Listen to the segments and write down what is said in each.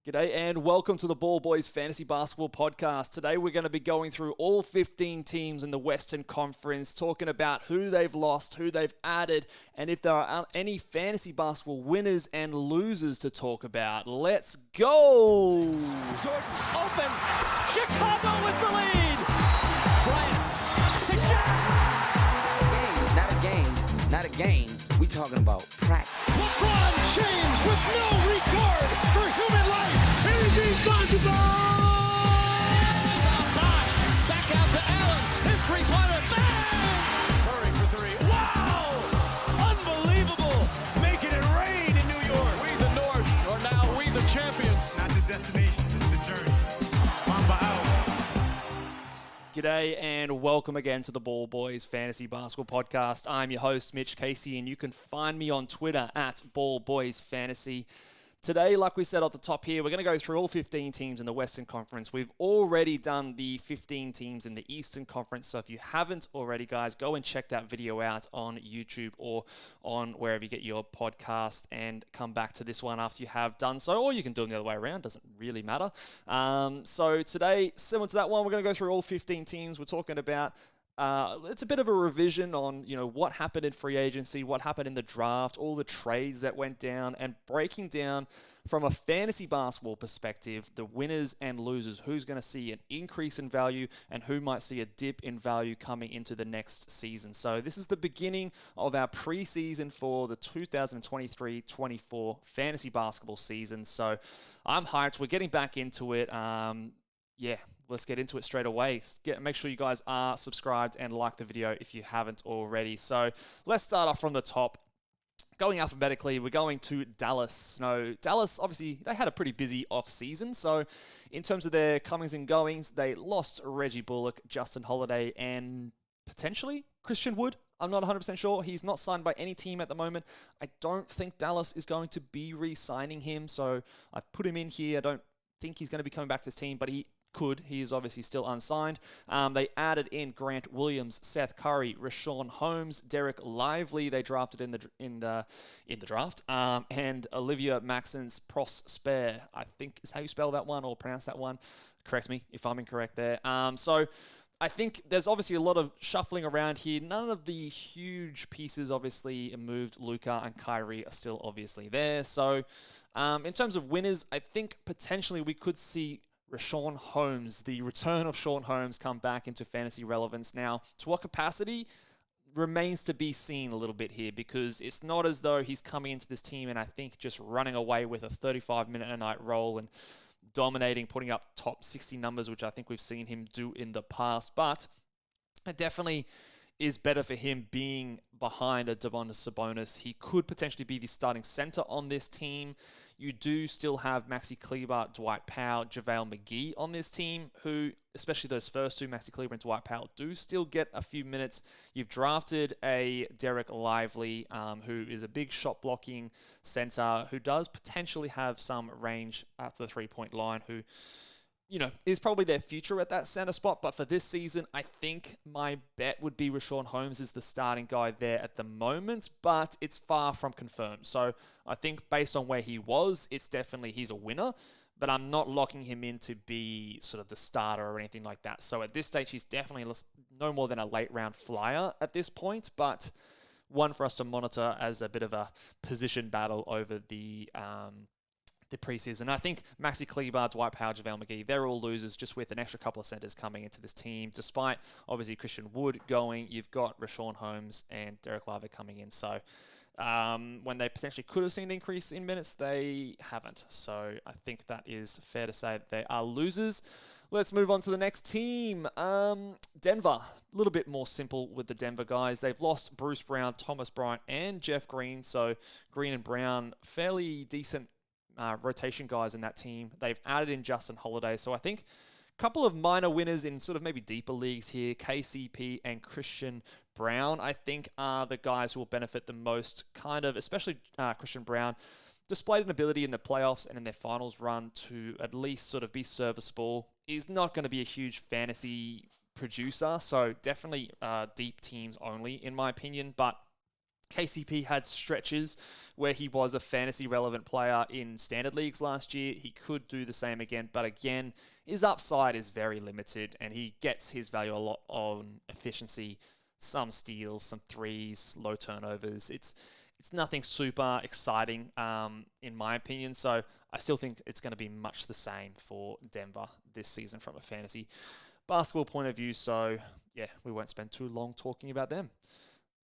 G'day and welcome to the Ball Boys Fantasy Basketball Podcast. Today we're going to be going through all 15 teams in the Western Conference, talking about who they've lost, who they've added, and if there are any fantasy basketball winners and losers to talk about. Let's go! Jordan open, Chicago with the lead! Bryant to Shaq! Not a game. We talking about practice. LeBron James with no regard for human life. Irresponsible! Back out to Allen. His three-pointer. Bang! Curry for three. Wow! Unbelievable! Making it rain in New York. We the North are now we the champions. Not the destination, it's the journey. Mamba out. G'day and welcome again to the Ball Boys Fantasy Basketball Podcast. I'm your host, Mitch Casey, and you can find me on Twitter at Ball Boys Fantasy. Today, like we said at the top here, we're going to go through all 15 teams in the Western Conference. We've already done the 15 teams in the Eastern Conference, so if you haven't already, guys, go and check that video out on YouTube or on wherever you get your podcast and come back to this one after you have done so, or you can do it the other way around, doesn't really matter. So today, similar to that one, we're going to go through all 15 teams. We're talking about it's a bit of a revision on, what happened in free agency, what happened in the draft, all the trades that went down, and breaking down from a fantasy basketball perspective, the winners and losers, who's going to see an increase in value and who might see a dip in value coming into the next season. So this is the beginning of our preseason for the 2023-24 fantasy basketball season. So I'm hyped. We're getting back into it. Let's get into it straight away. Make sure you guys are subscribed and like the video if you haven't already. So let's start off from the top. Going alphabetically, we're going to Dallas. Now, Dallas, obviously, they had a pretty busy offseason. So in terms of their comings and goings, they lost Reggie Bullock, Justin Holiday, and potentially Christian Wood. I'm not 100% sure. He's not signed by any team at the moment. I don't think Dallas is going to be re-signing him. So I put him in here. I don't think he's going to be coming back to this team, but he could. He is obviously still unsigned. They added in Grant Williams, Seth Curry, Rashawn Holmes, Derek Lively. They drafted in the draft, and Olivia Maxence Prosper. I think is how you spell that one or pronounce that one. Correct me if I'm incorrect there. So I think there's obviously a lot of shuffling around here. None of the huge pieces obviously moved. Luka and Kyrie are still obviously there. So in terms of winners, I think potentially we could see Rashawn Holmes, the return of Rashawn Holmes, come back into fantasy relevance. Now, to what capacity remains to be seen a little bit here, because it's not as though he's coming into this team and I think just running away with a 35-minute-a-night role and dominating, putting up top 60 numbers, which I think we've seen him do in the past. But it definitely is better for him being behind a Domantas Sabonis. He could potentially be the starting center on this team. You do still have Maxi Kleber, Dwight Powell, JaVale McGee on this team, who, especially those first two, Maxi Kleber and Dwight Powell, do still get a few minutes. You've drafted a Derek Lively, who is a big shot-blocking center, who does potentially have some range after the three-point line, who is probably their future at that center spot. But for this season, I think my bet would be Rashawn Holmes is the starting guy there at the moment, but it's far from confirmed. So I think based on where he was, it's definitely he's a winner, but I'm not locking him in to be sort of the starter or anything like that. So at this stage, he's definitely no more than a late round flyer at this point, but one for us to monitor as a bit of a position battle over the preseason. I think Maxi Kleber, Dwight Powell, JaVale McGee, they're all losers just with an extra couple of centers coming into this team. Despite, obviously, Christian Wood going, you've got Rashawn Holmes and Derek Lively coming in. So when they potentially could have seen an increase in minutes, they haven't. So I think that is fair to say that they are losers. Let's move on to the next team. Denver, a little bit more simple with the Denver guys. They've lost Bruce Brown, Thomas Bryant, and Jeff Green. So Green and Brown, fairly decent rotation guys in that team. They've added in Justin Holiday. So I think a couple of minor winners in sort of maybe deeper leagues here, KCP and Christian Brown, I think are the guys who will benefit the most, especially Christian Brown. Displayed an ability in the playoffs and in their finals run to at least sort of be serviceable. He's not going to be a huge fantasy producer, so definitely deep teams only, in my opinion. But KCP had stretches where he was a fantasy relevant player in standard leagues last year. He could do the same again, but again, his upside is very limited and he gets his value a lot on efficiency, some steals, some threes, low turnovers. It's nothing super exciting in my opinion, so I still think it's going to be much the same for Denver this season from a fantasy basketball point of view, so yeah, we won't spend too long talking about them.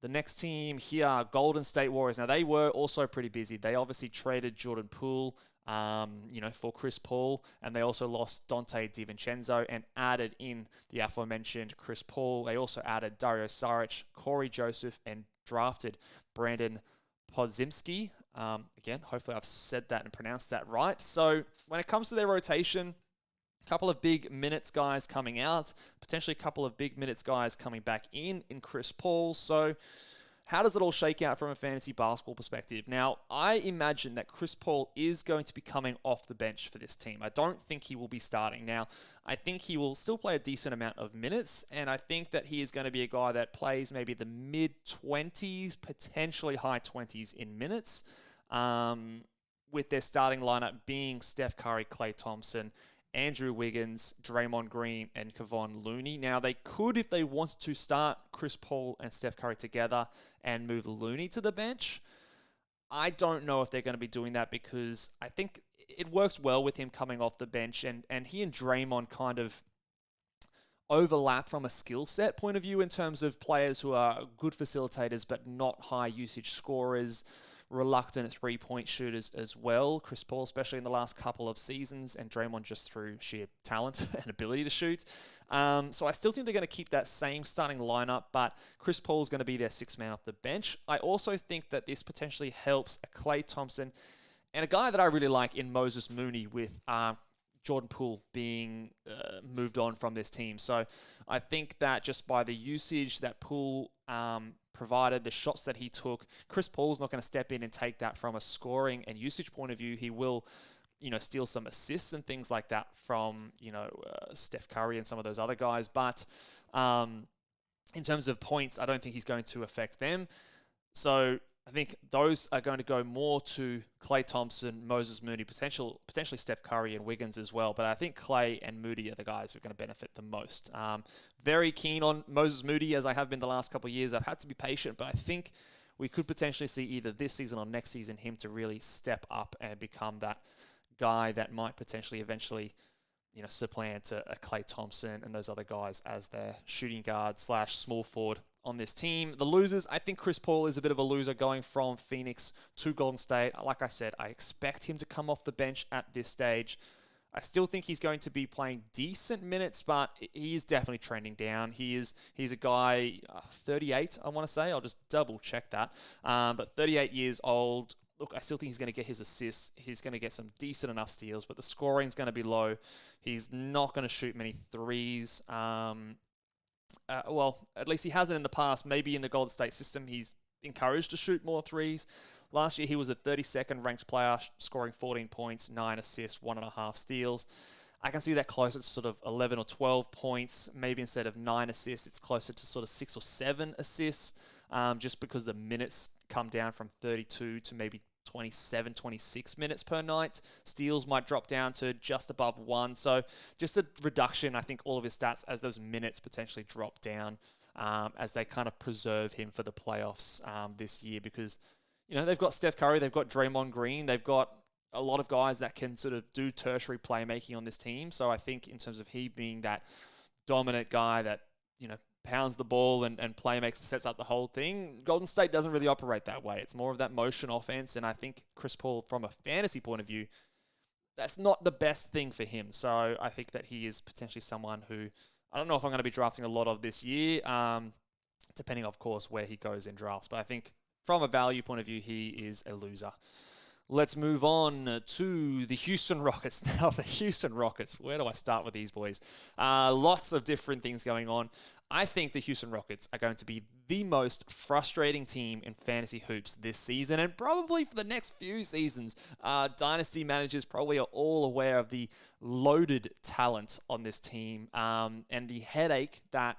The next team here, Golden State Warriors. Now, they were also pretty busy. They obviously traded Jordan Poole, for Chris Paul, and they also lost Dante DiVincenzo and added in the aforementioned Chris Paul. They also added Dario Saric, Corey Joseph, and drafted Brandon Podziemski. Again, hopefully I've said that and pronounced that right. So when it comes to their rotation, a couple of big minutes guys coming out, potentially a couple of big minutes guys coming back in Chris Paul. So how does it all shake out from a fantasy basketball perspective? Now, I imagine that Chris Paul is going to be coming off the bench for this team. I don't think he will be starting. Now, I think he will still play a decent amount of minutes, and I think that he is going to be a guy that plays maybe the mid-20s, potentially high 20s in minutes, with their starting lineup being Steph Curry, Klay Thompson, Andrew Wiggins, Draymond Green, and Kevon Looney. Now, they could, if they wanted to, start Chris Paul and Steph Curry together and move Looney to the bench. I don't know if they're going to be doing that because I think it works well with him coming off the bench, and he and Draymond kind of overlap from a skill set point of view in terms of players who are good facilitators but not high usage scorers, reluctant three-point shooters as well. Chris Paul, especially in the last couple of seasons, and Draymond just through sheer talent and ability to shoot. So I still think they're going to keep that same starting lineup, but Chris Paul is going to be their sixth man off the bench. I also think that this potentially helps a Klay Thompson and a guy that I really like in Moses Mooney with Jordan Poole being moved on from this team. So I think that just by the usage that Poole provided, the shots that he took, Chris Paul's not going to step in and take that from a scoring and usage point of view. He will, steal some assists and things like that from, Steph Curry and some of those other guys. But in terms of points, I don't think he's going to affect them. So I think those are going to go more to Klay Thompson, Moses Moody, potentially Steph Curry and Wiggins as well. But I think Klay and Moody are the guys who are going to benefit the most. Very keen on Moses Moody, as I have been the last couple of years. I've had to be patient, but I think we could potentially see either this season or next season him to really step up and become that guy that might potentially eventually, supplant a Klay Thompson and those other guys as their shooting guard / small forward on this team. The losers, I think Chris Paul is a bit of a loser going from Phoenix to Golden State. Like I said, I expect him to come off the bench at this stage. I still think he's going to be playing decent minutes, but he is definitely trending down. He's a guy, 38, I want to say. I'll just double check that. But 38 years old. Look, I still think he's going to get his assists. He's going to get some decent enough steals, but the scoring is going to be low. He's not going to shoot many threes. Well, at least he hasn't in the past. Maybe in the Golden State system, he's encouraged to shoot more threes. Last year, he was the 32nd ranked player, scoring 14 points, 9 assists, 1.5 steals. I can see that closer to sort of 11 or 12 points. Maybe instead of 9 assists, it's closer to sort of 6 or 7 assists, just because the minutes come down from 32 to maybe 27, 26 minutes per night. Steals might drop down to just above 1. So just a reduction, I think, all of his stats as those minutes potentially drop down as they kind of preserve him for the playoffs this year because, they've got Steph Curry, they've got Draymond Green, they've got a lot of guys that can sort of do tertiary playmaking on this team. So I think in terms of he being that dominant guy that, pounds the ball and playmakes and sets up the whole thing, Golden State doesn't really operate that way. It's more of that motion offense, and I think Chris Paul, from a fantasy point of view, that's not the best thing for him. So I think that he is potentially someone who, I don't know if I'm going to be drafting a lot of this year, depending, of course, where he goes in drafts. But I think from a value point of view, he is a loser. Let's move on to the Houston Rockets. Now, the Houston Rockets, where do I start with these boys? Lots of different things going on. I think the Houston Rockets are going to be the most frustrating team in fantasy hoops this season and probably for the next few seasons. Dynasty managers probably are all aware of the loaded talent on this team and the headache that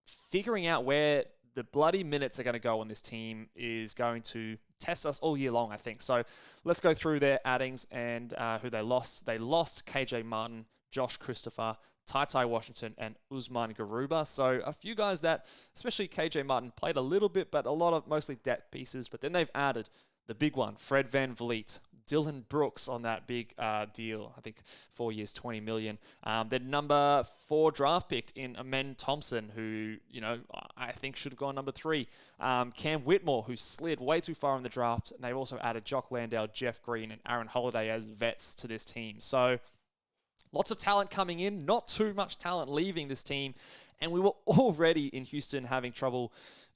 figuring out where the bloody minutes are going to go on this team is going to test us all year long, I think. So let's go through their addings and who they lost. They lost KJ Martin, Josh Christopher, Ty Washington, and Usman Garuba. So a few guys that, especially KJ Martin, played a little bit, but a lot of mostly depth pieces. But then they've added the big one, Fred VanVleet, Dylan Brooks on that big deal, I think 4 years, $20 million. Then number 4 draft picked in Amen Thompson, who, I think should have gone number 3. Cam Whitmore, who slid way too far in the draft. And they've also added Jock Landale, Jeff Green, and Aaron Holiday as vets to this team. So lots of talent coming in, not too much talent leaving this team. And we were already in Houston having trouble,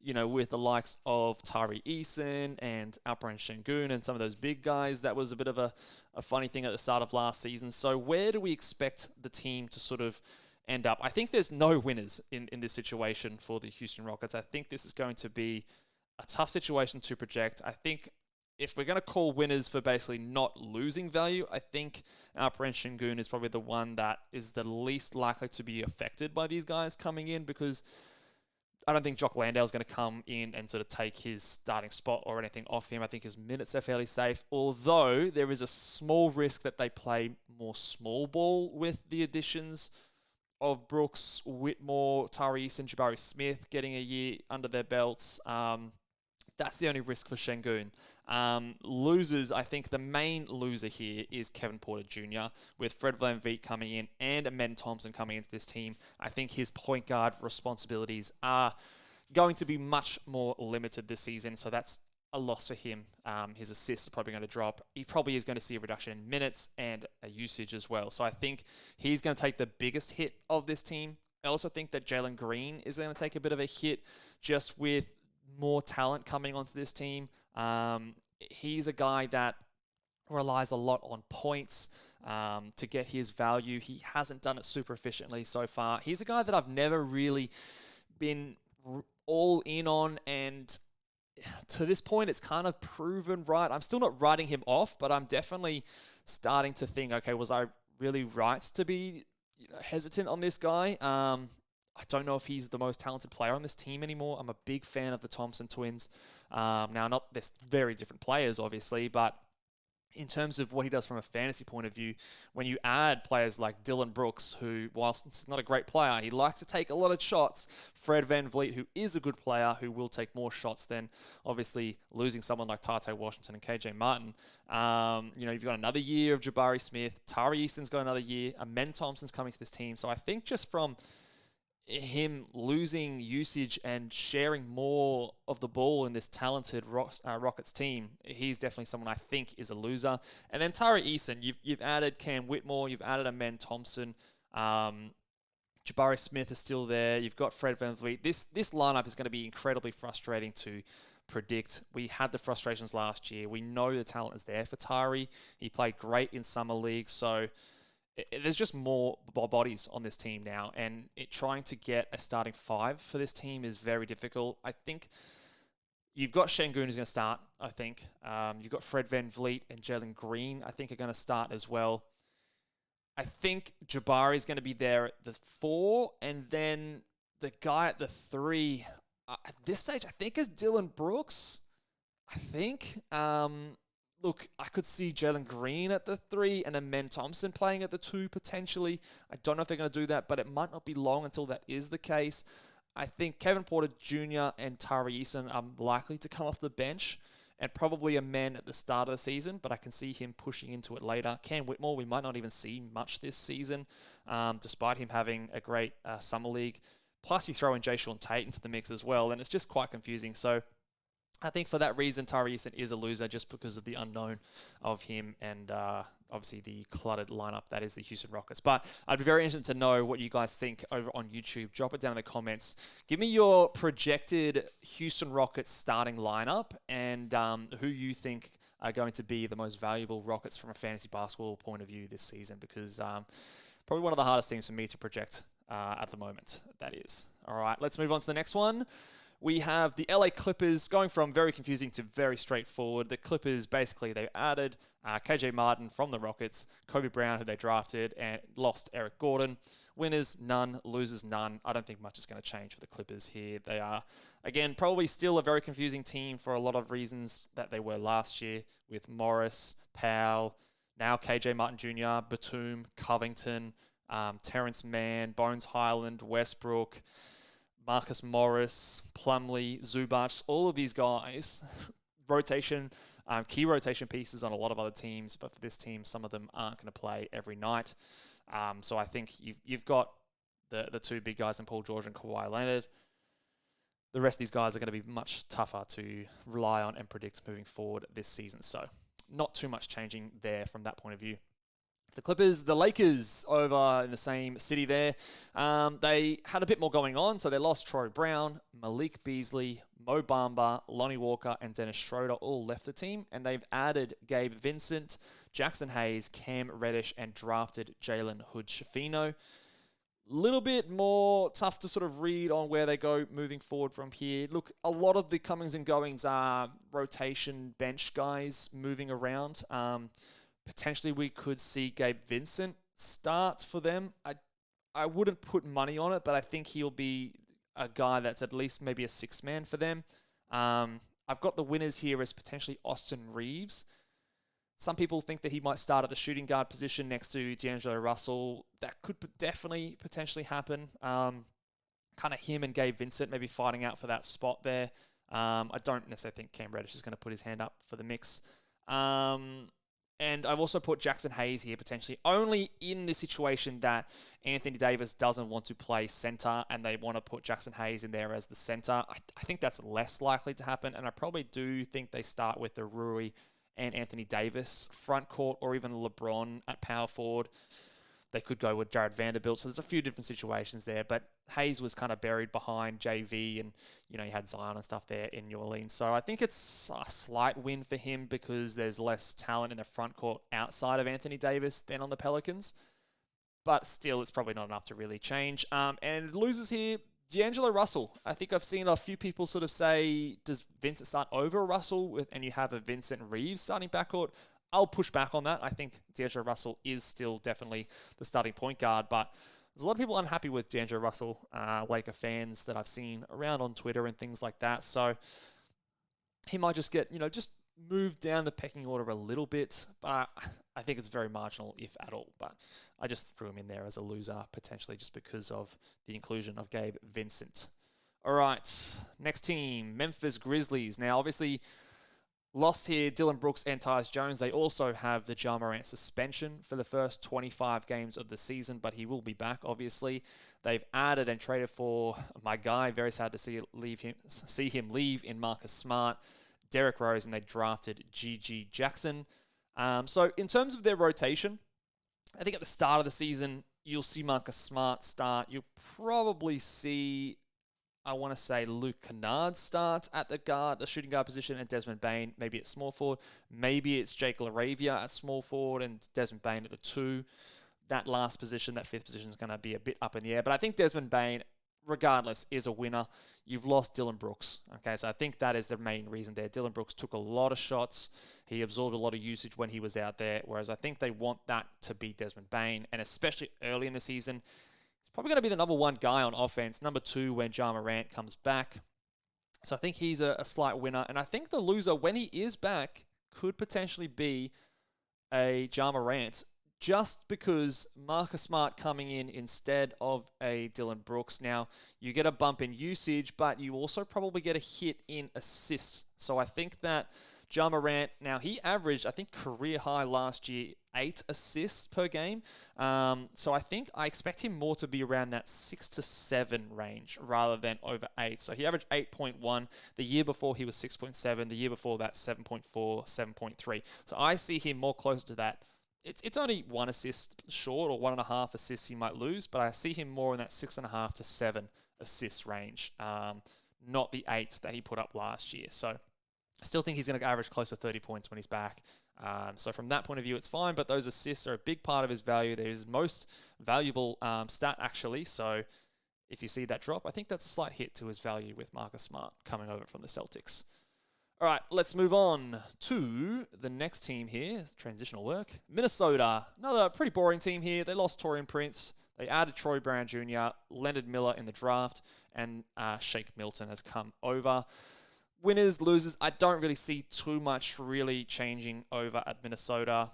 with the likes of Tari Eason and Alperen Şengün and some of those big guys. That was a bit of a funny thing at the start of last season. So where do we expect the team to sort of end up? I think there's no winners in this situation for the Houston Rockets. I think this is going to be a tough situation to project. I think if we're going to call winners for basically not losing value, I think Alperen Şengün is probably the one that is the least likely to be affected by these guys coming in, because I don't think Jock Landale is going to come in and sort of take his starting spot or anything off him. I think his minutes are fairly safe, although there is a small risk that they play more small ball with the additions of Brooks, Whitmore, Tyrese, and Jabari Smith getting a year under their belts. That's the only risk for Şengün. Losers, I think the main loser here is Kevin Porter Jr. with Fred VanVleet coming in and Amen Thompson coming into this team. I think his point guard responsibilities are going to be much more limited this season, so that's a loss for him. His assists are probably going to drop. He probably is going to see a reduction in minutes and a usage as well. So I think he's going to take the biggest hit of this team. I also think that Jalen Green is going to take a bit of a hit just with more talent coming onto this team. He's a guy that relies a lot on points to get his value. He hasn't done it super efficiently so far. He's a guy that I've never really been all in on, and to this point, it's kind of proven right. I'm still not writing him off, but I'm definitely starting to think, okay, was I really right to be hesitant on this guy? I don't know if he's the most talented player on this team anymore. I'm a big fan of the Thompson twins. Now, they're very different players, obviously, but in terms of what he does from a fantasy point of view, when you add players like Dylan Brooks, who, whilst he's not a great player, he likes to take a lot of shots. Fred VanVleet, who is a good player, who will take more shots than, obviously, losing someone like Ty Washington and KJ Martin. You've got another year of Jabari Smith. Tari Eason's got another year. Amen Thompson's coming to this team. So I think just from him losing usage and sharing more of the ball in this talented Rockets team, he's definitely someone I think is a loser. And then Tari Eason, you've added Cam Whitmore, you've added Amen Thompson, Jabari Smith is still there, you've got Fred VanVleet. This lineup is going to be incredibly frustrating to predict. We had the frustrations last year. We know the talent is there for Tari. He played great in Summer League, so there's just more bodies on this team now, and trying to get a starting 5 for this team is very difficult. I think you've got Şengün who's going to start, I think. You've got Fred VanVleet and Jalen Green, I think, are going to start as well. I think Jabari is going to be there at the 4, and then the guy at the 3, at this stage, I think is Dylan Brooks. I think. Look, I could see Jalen Green at the 3 and Amen Thompson playing at the 2 potentially. I don't know if they're going to do that, but it might not be long until that is the case. I think Kevin Porter Jr. and Tari Eason are likely to come off the bench, and probably Amen at the start of the season, but I can see him pushing into it later. Cam Whitmore, we might not even see much this season, despite him having a great summer league. Plus, you throw in Jayshawn Tate into the mix as well, and it's just quite confusing. So I think for that reason, Tari Eason is a loser just because of the unknown of him and obviously the cluttered lineup that is the Houston Rockets. But I'd be very interested to know what you guys think over on YouTube. Drop it down in the comments. Give me your projected Houston Rockets starting lineup and who you think are going to be the most valuable Rockets from a fantasy basketball point of view this season, because probably one of the hardest things for me to project at the moment, that is. All right, let's move on to the next one. We have the LA Clippers going from very confusing to very straightforward. The Clippers, basically, they added KJ Martin from the Rockets, Kobe Brown, who they drafted, and lost Eric Gordon. Winners, none. Losers, none. I don't think much is going to change for the Clippers here. They are, again, probably still a very confusing team for a lot of reasons that they were last year with Morris, Powell, now KJ Martin Jr., Batum, Covington, Terrence Mann, Bones Highland, Westbrook, Marcus Morris, Plumlee, Zubac, all of these guys, key rotation pieces on a lot of other teams, but for this team, some of them aren't going to play every night. So I think you've got the two big guys in Paul George and Kawhi Leonard. The rest of these guys are going to be much tougher to rely on and predict moving forward this season. So not too much changing there from that point of view. The Clippers, the Lakers over in the same city there, they had a bit more going on. So they lost Troy Brown, Malik Beasley, Mo Bamba, Lonnie Walker, and Dennis Schroeder all left the team. And they've added Gabe Vincent, Jackson Hayes, Cam Reddish, and drafted Jalen Hood-Schifino. Little bit more tough to sort of read on where they go moving forward from here. Look, a lot of the comings and goings are rotation bench guys moving around. Potentially we could see Gabe Vincent start for them. I wouldn't put money on it, but I think he'll be a guy that's at least maybe a six-man for them. I've got the winners here as potentially Austin Reeves. Some people think that he might start at the shooting guard position next to D'Angelo Russell. That could definitely potentially happen. Kind of him and Gabe Vincent maybe fighting out for that spot there. I don't necessarily think Cam Reddish is going to put his hand up for the mix. And I've also put Jackson Hayes here potentially only in the situation that Anthony Davis doesn't want to play center and they want to put Jackson Hayes in there as the center. I think that's less likely to happen, and I probably do think they start with the Rui and Anthony Davis front court, or even LeBron at power forward. They could go with Jared Vanderbilt. So there's a few different situations there, but Hayes was kind of buried behind JV, and you had Zion and stuff there in New Orleans. So I think it's a slight win for him because there's less talent in the front court outside of Anthony Davis than on the Pelicans. But still, it's probably not enough to really change. And losers here, D'Angelo Russell. I think I've seen a few people sort of say, does Vincent start over Russell and you have a Vincent Reeves starting backcourt? I'll push back on that. I think D'Angelo Russell is still definitely the starting point guard, but there's a lot of people unhappy with D'Angelo Russell, Laker fans that I've seen around on Twitter and things like that. So he might just get, just move down the pecking order a little bit, but I think it's very marginal, if at all. But I just threw him in there as a loser, potentially just because of the inclusion of Gabe Vincent. All right, next team, Memphis Grizzlies. Now, obviously, lost here Dylan Brooks and Tyus Jones. They also have the Ja Morant suspension for the first 25 games of the season, but he will be back, obviously. They've added and traded for my guy. Very sad to see him leave in Marcus Smart, Derrick Rose, and they drafted G.G. Jackson. So in terms of their rotation, I think at the start of the season, you'll see Marcus Smart start. You'll probably see, I want to say, Luke Kennard start at the shooting guard position, and Desmond Bane maybe at small forward. Maybe it's Jake LaRavia at small forward and Desmond Bane at the 2. That last position, that 5th position, is going to be a bit up in the air. But I think Desmond Bane, regardless, is a winner. You've lost Dylan Brooks. Okay, so I think that is the main reason there. Dylan Brooks took a lot of shots. He absorbed a lot of usage when he was out there, whereas I think they want that to be Desmond Bane, and especially early in the season, he's probably going to be the number 1 guy on offense, number 2 when Ja Morant comes back. So I think he's a slight winner, and I think the loser, when he is back, could potentially be a Ja Morant, just because Marcus Smart coming in instead of a Dylan Brooks. Now, you get a bump in usage, but you also probably get a hit in assists. So I think that Ja Morant, now he averaged, I think, career high last year, 8 assists per game. So I expect him more to be around that 6 to 7 range rather than over 8. So he averaged 8.1. The year before he was 6.7. The year before that, 7.4, 7.3. So I see him more closer to that. It's only 1 assist short, or 1.5 assists he might lose, but I see him more in that 6.5 to 7 assists range, not the 8 that he put up last year. So I still think he's going to average close to 30 points when he's back. So from that point of view, it's fine, but those assists are a big part of his value. They're his most valuable stat, actually. So if you see that drop, I think that's a slight hit to his value with Marcus Smart coming over from the Celtics. All right, let's move on to the next team here. Transitional work. Minnesota, another pretty boring team here. They lost Taurean Prince. They added Troy Brown Jr., Leonard Miller in the draft, and Shake Milton has come over. Winners, losers, I don't really see too much really changing over at Minnesota.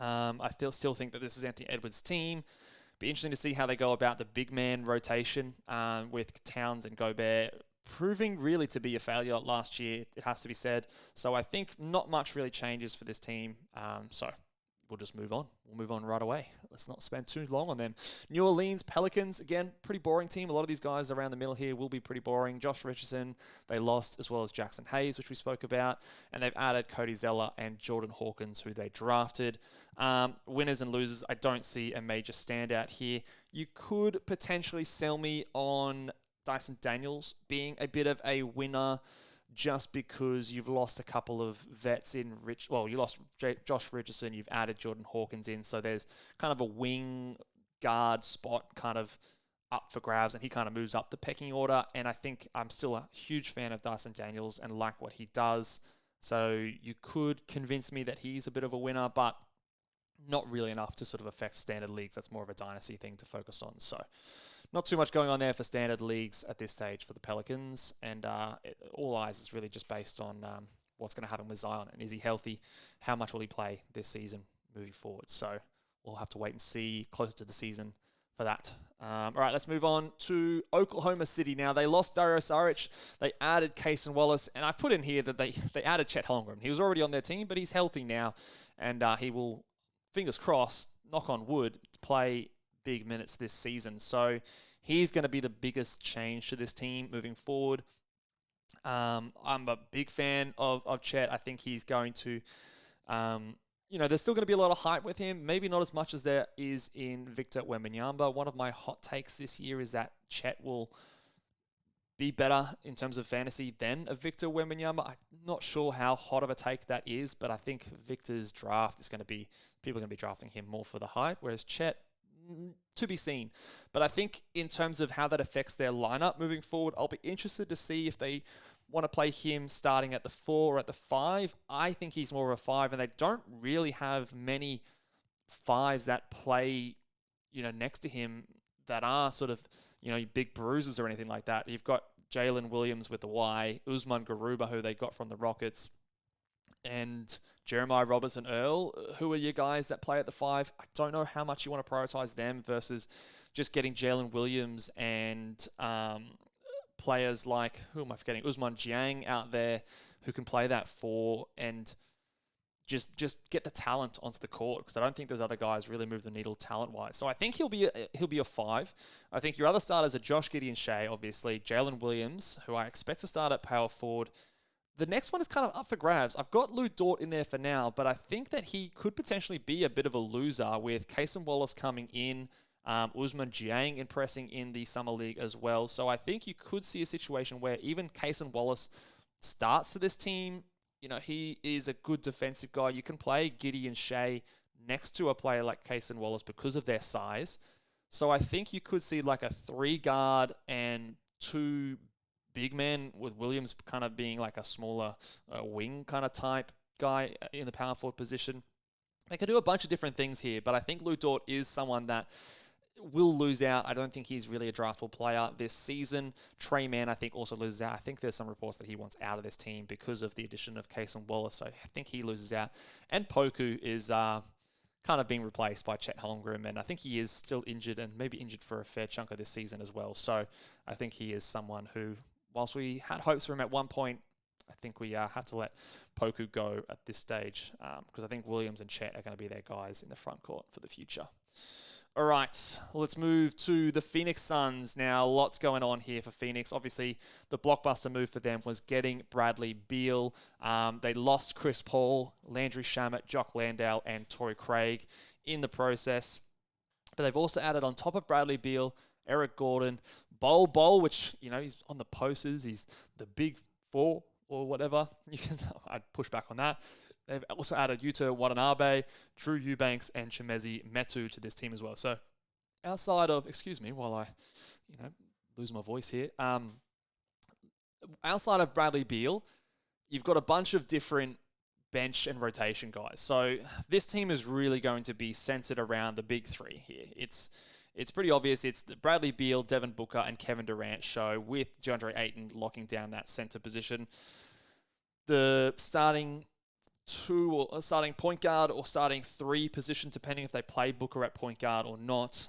I still think that this is Anthony Edwards' team. Be interesting to see how they go about the big man rotation with Towns and Gobert proving really to be a failure last year, it has to be said. So I think not much really changes for this team. So we'll just move on. We'll move on right away. Let's not spend too long on them. New Orleans Pelicans, again, pretty boring team. A lot of these guys around the middle here will be pretty boring. Josh Richardson, they lost, as well as Jackson Hayes, which we spoke about. And they've added Cody Zeller and Jordan Hawkins, who they drafted. Winners and losers, I don't see a major standout here. You could potentially sell me on Dyson Daniels being a bit of a winner, just because you've lost a couple of vets in you lost Josh Richardson, you've added Jordan Hawkins in, so there's kind of a wing guard spot kind of up for grabs, and he kind of moves up the pecking order, and I think I'm still a huge fan of Dyson Daniels and like what he does, so you could convince me that he's a bit of a winner, but not really enough to sort of affect standard leagues. That's more of a dynasty thing to focus on, so not too much going on there for standard leagues at this stage for the Pelicans, and all eyes is really just based on what's going to happen with Zion, and is he healthy? How much will he play this season moving forward? So we'll have to wait and see closer to the season for that. All right, let's move on to Oklahoma City now. They lost Dario Saric. They added Cason Wallace, and I put in here that they added Chet Holmgren. He was already on their team, but he's healthy now, and he will, fingers crossed, knock on wood, play big minutes this season. So he's going to be the biggest change to this team moving forward. I'm a big fan of Chet. I think he's going to, there's still going to be a lot of hype with him. Maybe not as much as there is in Victor Wembanyama. One of my hot takes this year is that Chet will be better in terms of fantasy than a Victor Wembanyama. I'm not sure how hot of a take that is, but I think Victor's draft is going to be, people are going to be drafting him more for the hype, whereas Chet, to be seen. But I think in terms of how that affects their lineup moving forward, I'll be interested to see if they want to play him starting at the 4 or at the 5. I think he's more of a 5, and they don't really have many 5s that play, next to him that are sort of, big bruises or anything like that. You've got Jalen Williams with the Y, Usman Garuba, who they got from the Rockets, and Jeremiah Robertson-Earl, who are your guys that play at the 5? I don't know how much you want to prioritize them versus just getting Jalen Williams and players like, who am I forgetting? Usman Jiang out there who can play that 4 and just get the talent onto the court, because I don't think those other guys really move the needle talent-wise. So I think he'll be a 5. I think your other starters are Josh Giddey and Shea, obviously, Jalen Williams, who I expect to start at power forward. The next one is kind of up for grabs. I've got Lou Dort in there for now, but I think that he could potentially be a bit of a loser with Cason Wallace coming in, Usman Jiang impressing in the Summer League as well. So I think you could see a situation where even Cason Wallace starts for this team. He is a good defensive guy. You can play Giddey and Shea next to a player like Cason Wallace because of their size. So I think you could see like a 3 guard and 2 big man, with Williams kind of being like a smaller wing kind of type guy in the power forward position. They could do a bunch of different things here, but I think Lou Dort is someone that will lose out. I don't think he's really a draftable player this season. Trey Mann, I think, also loses out. I think there's some reports that he wants out of this team because of the addition of Cason Wallace, so I think he loses out. And Poku is kind of being replaced by Chet Holmgren, and I think he is still injured and maybe injured for a fair chunk of this season as well. So I think he is someone who, whilst we had hopes for him at one point, I think we had to let Poku go at this stage because I think Williams and Chet are going to be their guys in the front court for the future. All right, let's move to the Phoenix Suns. Now, lots going on here for Phoenix. Obviously, the blockbuster move for them was getting Bradley Beal. They lost Chris Paul, Landry Shamet, Jock Landale, and Torrey Craig in the process. But they've also added on top of Bradley Beal, Eric Gordon, Bol, which, he's on the posters. He's the big 4 or whatever. I'd push back on that. They've also added Yuta Watanabe, Drew Eubanks, and Chimezi Metu to this team as well. So outside of, excuse me while I lose my voice here. Outside of Bradley Beal, you've got a bunch of different bench and rotation guys. So this team is really going to be centered around the big three here. It's pretty obvious. It's the Bradley Beal, Devin Booker, and Kevin Durant show, with DeAndre Ayton locking down that center position. The starting point guard or starting three position, depending if they play Booker at point guard or not,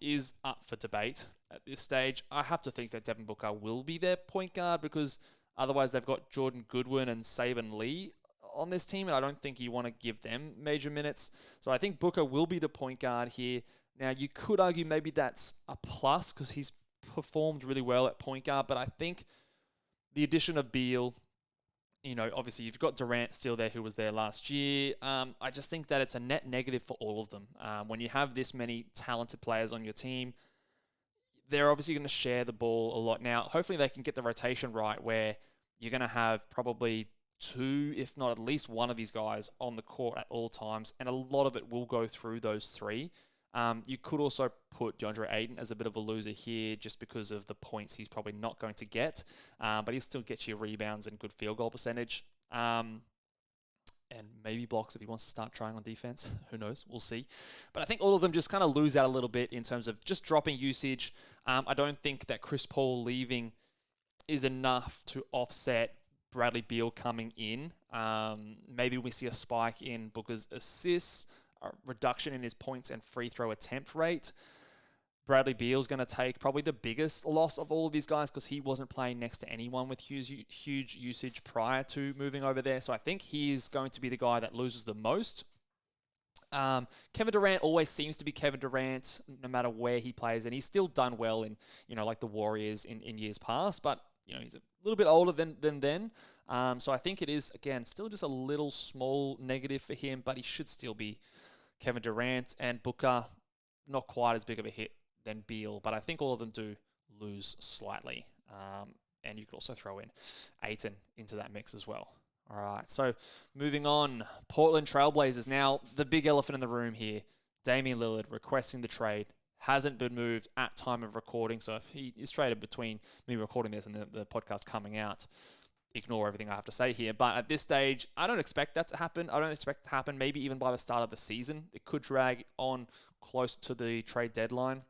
is up for debate at this stage. I have to think that Devin Booker will be their point guard, because otherwise they've got Jordan Goodwin and Saban Lee on this team, and I don't think you want to give them major minutes. So I think Booker will be the point guard here. Now, you could argue maybe that's a plus because he's performed really well at point guard, but I think the addition of Beal, obviously you've got Durant still there, who was there last year. I just think that it's a net negative for all of them. When you have this many talented players on your team, they're obviously going to share the ball a lot. Now, hopefully they can get the rotation right, where you're going to have probably two, if not at least one of these guys on the court at all times, and a lot of it will go through those three. You could also put DeAndre Ayton as a bit of a loser here just because of the points he's probably not going to get, but he'll still get you rebounds and good field goal percentage, and maybe blocks if he wants to start trying on defense. Who knows? We'll see. But I think all of them just kind of lose out a little bit in terms of just dropping usage. I don't think that Chris Paul leaving is enough to offset Bradley Beal coming in. Maybe we see a spike in Booker's assists, a reduction in his points and free throw attempt rate. Bradley Beal's going to take probably the biggest loss of all of these guys because he wasn't playing next to anyone with huge usage prior to moving over there. So I think he's going to be the guy that loses the most. Kevin Durant always seems to be Kevin Durant no matter where he plays, and he's still done well in, like the Warriors in years past, but he's a little bit older than then. So I think it is, again, still just a little small negative for him, but he should still be Kevin Durant. And Booker, not quite as big of a hit than Beal, but I think all of them do lose slightly. And you could also throw in Ayton into that mix as well. All right, so moving on, Portland Trailblazers. Now, the big elephant in the room here, Damian Lillard requesting the trade. Hasn't been moved at time of recording, so if he is traded between me recording this and the podcast coming out, ignore everything I have to say here. But at this stage, I don't expect that to happen. I don't expect it to happen maybe even by the start of the season. It could drag on close to the trade deadline.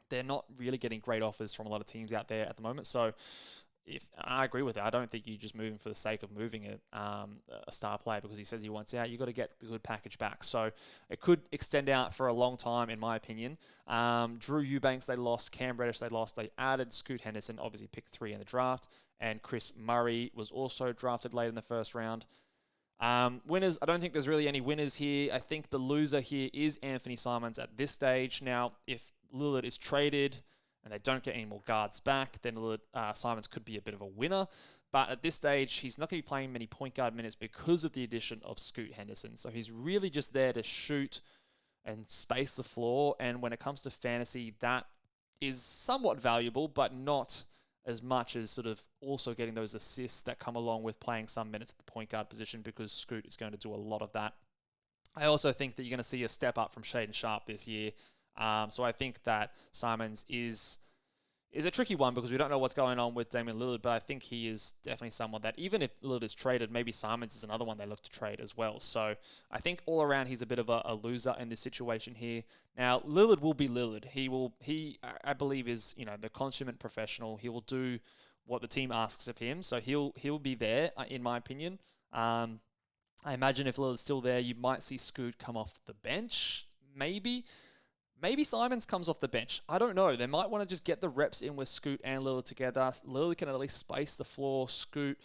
They're not really getting great offers from a lot of teams out there at the moment, so I agree with that. I don't think you just move him for the sake of moving a star player because he says he wants out. You've got to get the good package back. So it could extend out for a long time, in my opinion. Drew Eubanks, they lost. Cam Reddish, they lost. They added Scoot Henderson, obviously picked 3 in the draft. And Chris Murray was also drafted late in the first round. Winners, I don't think there's really any winners here. I think the loser here is Anthony Simons at this stage. Now, if Lillard is traded and they don't get any more guards back, then Simons could be a bit of a winner. But at this stage, he's not going to be playing many point guard minutes because of the addition of Scoot Henderson. So he's really just there to shoot and space the floor. And when it comes to fantasy, that is somewhat valuable, but not as much as sort of also getting those assists that come along with playing some minutes at the point guard position, because Scoot is going to do a lot of that. I also think that you're going to see a step up from Shaedon Sharpe this year. So I think that Simons is a tricky one because we don't know what's going on with Damian Lillard, but I think he is definitely someone that even if Lillard is traded, maybe Simons is another one they look to trade as well. So I think all around he's a bit of a loser in this situation here. Now, Lillard will be Lillard. He I believe is, the consummate professional. He will do what the team asks of him. So he'll be there, in my opinion. I imagine if Lillard's still there, you might see Scoot come off the bench, maybe. Maybe Simons comes off the bench. I don't know. They might want to just get the reps in with Scoot and Lillard together. Lillard can at least space the floor. Scoot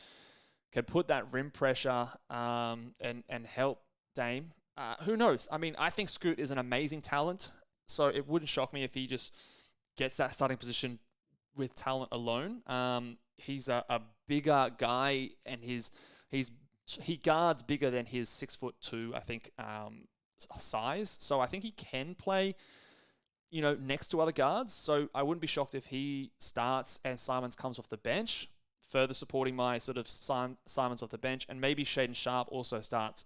can put that rim pressure and help Dame. Who knows? I mean, I think Scoot is an amazing talent, so it wouldn't shock me if he just gets that starting position with talent alone. He's a bigger guy, and he guards bigger than his 6'2", I think, size. So I think he can play, next to other guards. So I wouldn't be shocked if he starts and Simons comes off the bench, further supporting my sort of Simons off the bench. And maybe Shaedon Sharpe also starts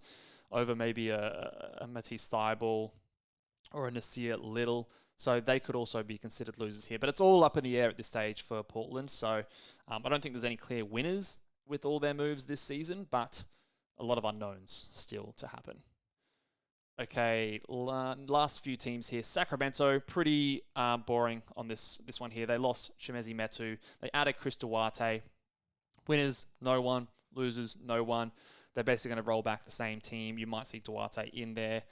over maybe a Matisse Thybulle or a Nasir Little. So they could also be considered losers here. But it's all up in the air at this stage for Portland. So I don't think there's any clear winners with all their moves this season, but a lot of unknowns still to happen. Okay, last few teams here. Sacramento, pretty boring on this one here. They lost Chimezie Metu. They added Chris Duarte. Winners, no one. Losers, no one. They're basically going to roll back the same team. You might see Duarte in there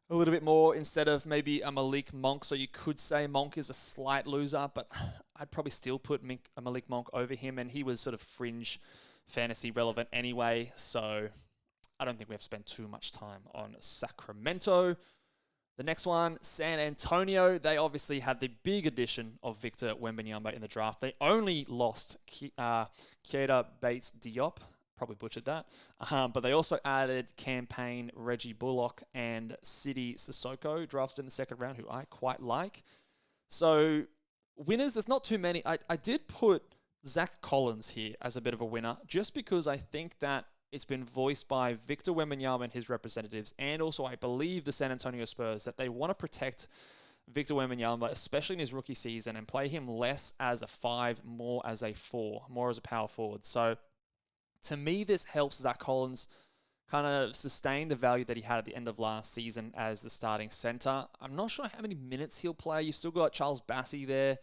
a little bit more instead of maybe a Malik Monk. So you could say Monk is a slight loser, but I'd probably still put Malik Monk over him, and he was sort of fringe fantasy relevant anyway. So I don't think we have spent too much time on Sacramento. The next one, San Antonio. They obviously had the big addition of Victor Wembanyama in the draft. They only lost Keita Bates-Diop. Probably butchered that. But they also added campaign Reggie Bullock and Sidi Sissoko, drafted in the second round, who I quite like. So winners, there's not too many. I did put Zach Collins here as a bit of a winner, just because I think that it's been voiced by Victor Wembanyama and his representatives, and also I believe the San Antonio Spurs, that they want to protect Victor Wembanyama, especially in his rookie season, and play him less as a 5, more as a 4, more as a power forward. So to me, this helps Zach Collins kind of sustain the value that he had at the end of last season as the starting center. I'm not sure how many minutes he'll play. You've still got Charles Bassey there.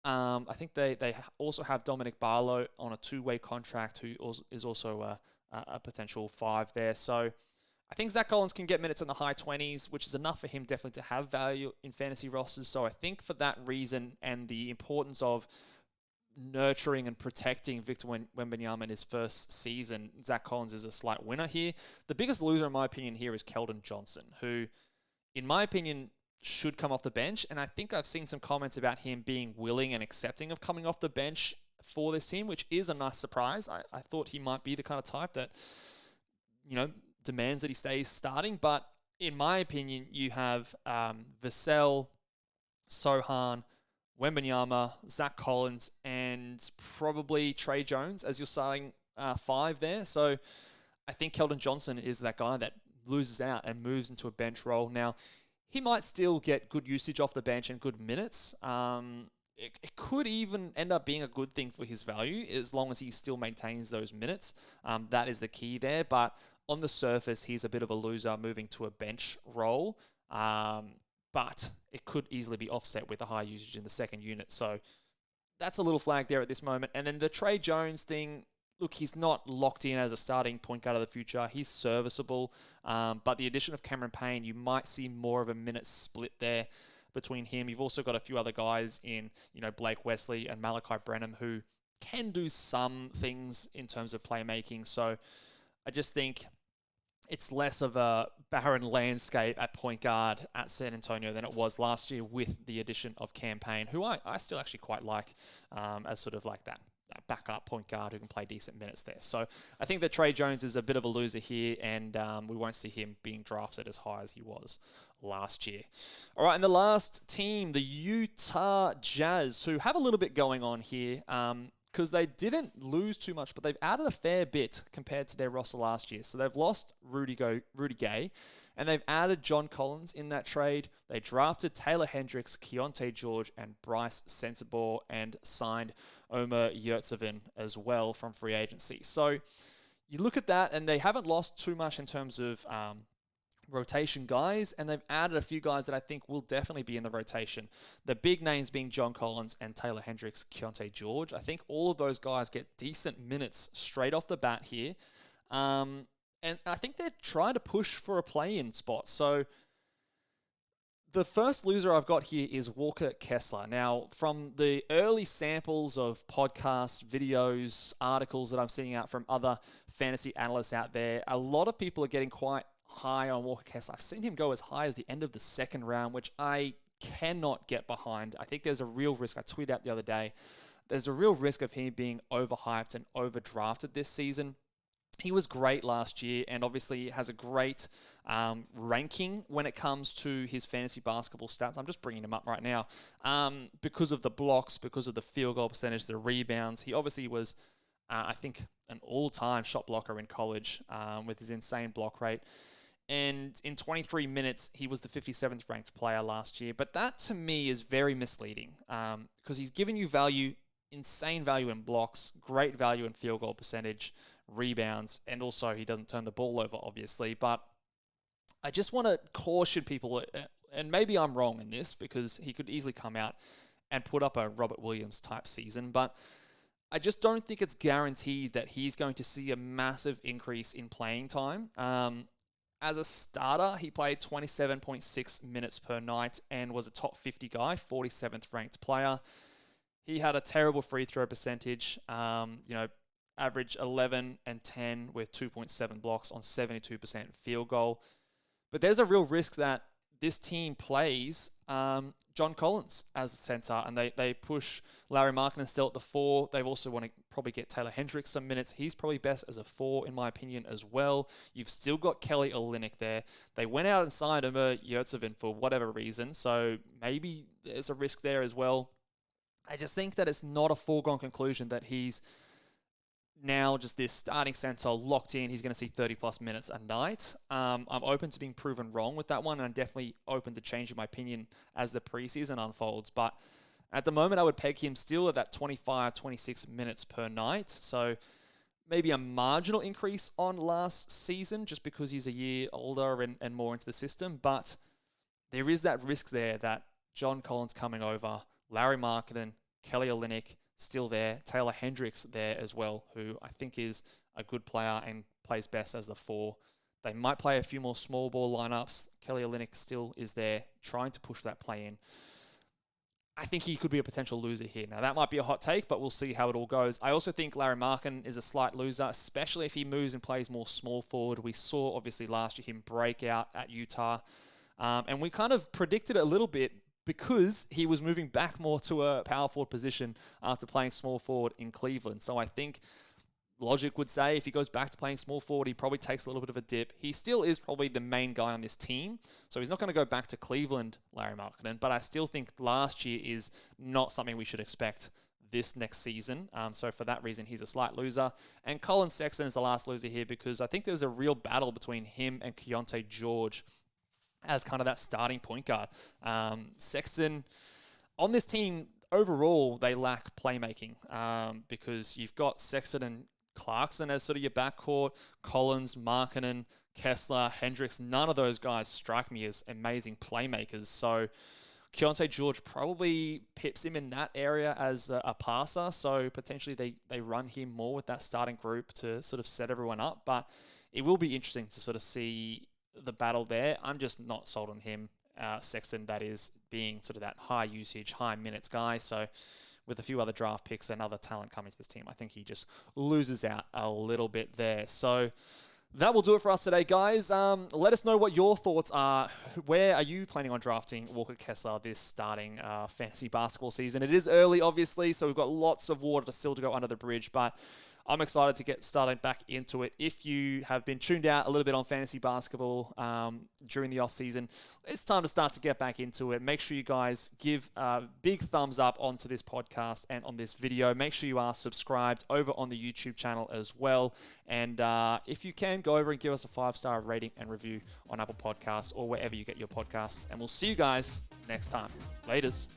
I think they also have Dominic Barlow on a 2-way contract, who is also a potential 5 there. So I think Zach Collins can get minutes in the high 20s, which is enough for him definitely to have value in fantasy rosters. So I think for that reason and the importance of nurturing and protecting Victor Wembanyama in his first season, Zach Collins is a slight winner here. The biggest loser, in my opinion, here is Keldon Johnson, who, in my opinion, should come off the bench. And I think I've seen some comments about him being willing and accepting of coming off the bench for this team, which is a nice surprise. I thought he might be the kind of type that, demands that he stays starting. But in my opinion, you have Vassell, Sohan, Wembanyama, Zach Collins, and probably Trey Jones as your starting 5 there. So I think Keldon Johnson is that guy that loses out and moves into a bench role. Now, he might still get good usage off the bench and good minutes. It could even end up being a good thing for his value as long as he still maintains those minutes. That is the key there. But on the surface, he's a bit of a loser moving to a bench role. But it could easily be offset with a high usage in the second unit. So that's a little flag there at this moment. And then the Trey Jones thing, look, he's not locked in as a starting point guard of the future. He's serviceable. But the addition of Cameron Payne, you might see more of a minute split there between him. You've also got a few other guys in, Blake Wesley and Malachi Branham, who can do some things in terms of playmaking. So I just think it's less of a barren landscape at point guard at San Antonio than it was last year with the addition of Cam Payne, who I still actually quite like as sort of like that backup point guard who can play decent minutes there. So I think that Trey Jones is a bit of a loser here, and we won't see him being drafted as high as he was last year. All right, and the last team, the Utah Jazz, who have a little bit going on here, because they didn't lose too much, but they've added a fair bit compared to their roster last year. So they've lost Rudy Gay, and they've added John Collins in that trade. They drafted Taylor Hendricks, Keontae George, and Bryce Sensabaugh, and signed Omer Yurtseven as well from free agency. So you look at that, and they haven't lost too much in terms of rotation guys, and they've added a few guys that I think will definitely be in the rotation. The big names being John Collins and Taylor Hendricks, Keontae George. I think all of those guys get decent minutes straight off the bat here. And I think they're trying to push for a play-in spot. So the first loser I've got here is Walker Kessler. Now, from the early samples of podcasts, videos, articles that I'm seeing out from other fantasy analysts out there, a lot of people are getting quite high on Walker Kessler. I've seen him go as high as the end of the second round, which I cannot get behind. I think there's a real risk. I tweeted out the other day, there's a real risk of him being overhyped and overdrafted this season. He was great last year, and obviously has a great ranking when it comes to his fantasy basketball stats. I'm just bringing him up right now because of the blocks, because of the field goal percentage, the rebounds. He obviously was, I think, an all-time shot blocker in college with his insane block rate. And in 23 minutes, he was the 57th ranked player last year. But that, to me, is very misleading because he's given you value, insane value in blocks, great value in field goal percentage, rebounds, and also he doesn't turn the ball over, obviously. But I just want to caution people, and maybe I'm wrong in this because he could easily come out and put up a Robert Williams type season, but I just don't think it's guaranteed that he's going to see a massive increase in playing time. As a starter, he played 27.6 minutes per night and was a top 50 guy, 47th ranked player. He had a terrible free throw percentage, average 11 and 10 with 2.7 blocks on 72% field goal. But there's a real risk that this team plays John Collins as a center, and they push Larry Markkinen still at the 4. They also want to probably get Taylor Hendricks some minutes. He's probably best as a 4, in my opinion, as well. You've still got Kelly Olynyk there. They went out and signed Omer Yurtseven for whatever reason, so maybe there's a risk there as well. I just think that it's not a foregone conclusion that he's now just this starting center locked in. He's going to see 30-plus minutes a night. I'm open to being proven wrong with that one, and I'm definitely open to changing my opinion as the preseason unfolds. But at the moment, I would peg him still at that 25, 26 minutes per night. So maybe a marginal increase on last season just because he's a year older and more into the system. But there is that risk there that John Collins coming over, Larry Markkinen, Kelly Olynyk, still there. Taylor Hendricks there as well, who I think is a good player and plays best as the 4. They might play a few more small ball lineups. Kelly Olynyk still is there trying to push that play in. I think he could be a potential loser here. Now, that might be a hot take, but we'll see how it all goes. I also think Larry Markkinen is a slight loser, especially if he moves and plays more small forward. We saw, obviously, last year him break out at Utah. And we kind of predicted it a little bit because he was moving back more to a power forward position after playing small forward in Cleveland. So I think logic would say if he goes back to playing small forward, he probably takes a little bit of a dip. He still is probably the main guy on this team, so he's not going to go back to Cleveland, Larry Markkinen, but I still think last year is not something we should expect this next season. So for that reason, he's a slight loser. And Colin Sexton is the last loser here because I think there's a real battle between him and Keontae George as kind of that starting point guard. Sexton, on this team, overall, they lack playmaking because you've got Sexton and Clarkson as sort of your backcourt, Collins, Markkinen, Kessler, Hendricks. None of those guys strike me as amazing playmakers. So Keontae George probably pips him in that area as a passer. So potentially they run him more with that starting group to sort of set everyone up. But it will be interesting to sort of see the battle there. I'm just not sold on him. Sexton, that is, being sort of that high usage, high minutes guy. So with a few other draft picks and other talent coming to this team, I think he just loses out a little bit there. So that will do it for us today, guys. Let us know what your thoughts are. Where are you planning on drafting Walker Kessler this starting fantasy basketball season? It is early, obviously, so we've got lots of water still to go under the bridge, but I'm excited to get started back into it. If you have been tuned out a little bit on fantasy basketball during the off-season, it's time to start to get back into it. Make sure you guys give a big thumbs up onto this podcast and on this video. Make sure you are subscribed over on the YouTube channel as well. And if you can, go over and give us a 5-star rating and review on Apple Podcasts or wherever you get your podcasts. And we'll see you guys next time. Laters.